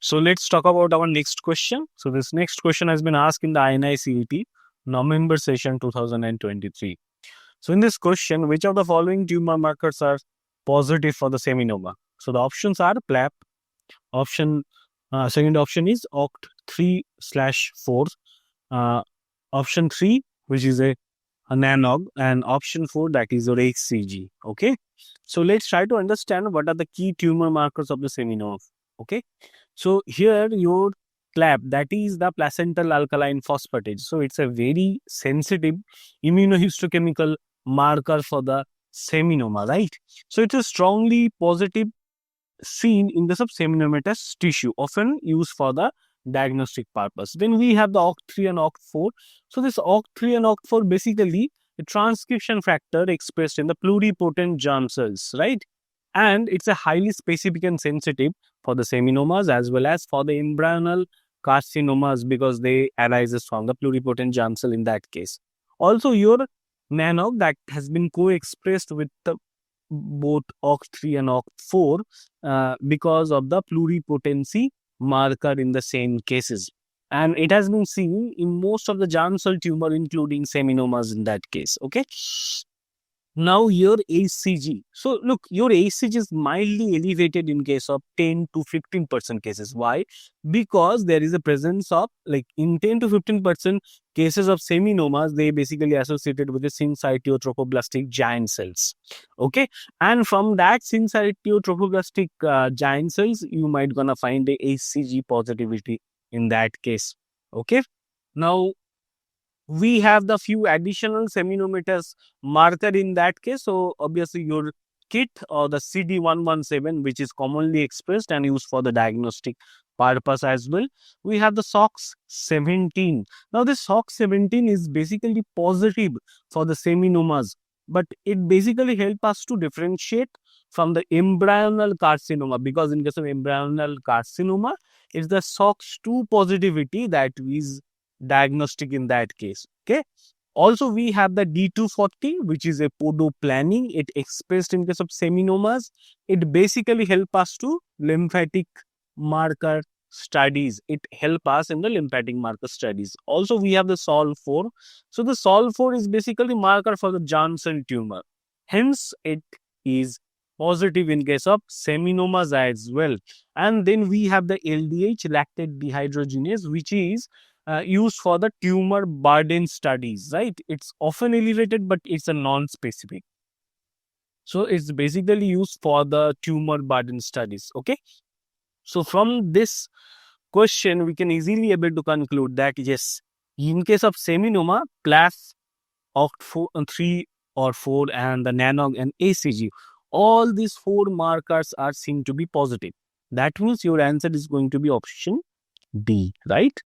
So let's talk about our next question. So this next question has been asked in the INI-CET November session 2023. So in this question, which of the following tumor markers are positive for the seminoma? So the options are PLAP. Second option is OCT3/4. Option 3, which is a NANOG, and option 4, that is your HCG. Okay. So let's try to understand what are the key tumor markers of the seminoma. Okay. So here your PLAP, that is the placental alkaline phosphatase. So it's a very sensitive immunohistochemical marker for the seminoma, right? So it's a strongly positive seen in the subseminomatous tissue, often used for the diagnostic purpose. Then we have the OCT3 and OCT4. So this OCT3 and OCT4 basically a transcription factor expressed in the pluripotent germ cells, right? And it's a highly specific and sensitive for the seminomas as well as for the embryonal carcinomas, because they arises from the pluripotent germ cell in that case. Also your NANOG, that has been co-expressed with the both OCT3 and OCT4 because of the pluripotency marker in the same cases. And it has been seen in most of the germ cell tumor, including seminomas in that case. Okay. Now your HCG. So look, your HCG is mildly elevated in case of 10 to 15% cases. Why? Because there is a presence of, like, in 10 to 15% cases of seminomas, they basically associated with the syncytiotrophoblastic giant cells. Okay. And from that syncytiotrophoblastic giant cells, you might gonna find the HCG positivity in that case. Okay. Now, we have the few additional seminomatous marker in that case. So obviously your KIT or the CD117, which is commonly expressed and used for the diagnostic purpose as well. We have the SOX17. Now this SOX17 is basically positive for the seminomas, but it basically helps us to differentiate from the embryonal carcinoma, because in case of embryonal carcinoma, it's the SOX2 positivity that is diagnostic in that case. Okay. Also, we have the D240, which is a podoplanning. It expressed in case of seminomas. It basically help us to lymphatic marker studies. It help us in the lymphatic marker studies. Also, we have the SOL4. So the SOL4 is basically marker for the germ cell tumor. Hence, it is positive in case of seminomas as well. And then we have the LDH, lactate dehydrogenase, which is used for the tumor burden studies, right? It's often elevated, but it's a non-specific. So it's basically used for the tumor burden studies. Okay. So from this question, we can easily able to conclude that yes, in case of seminoma, PLAP, OCT3 or 4, and the NANOG and HCG, all these 4 markers are seen to be positive. That means your answer is going to be option D, right?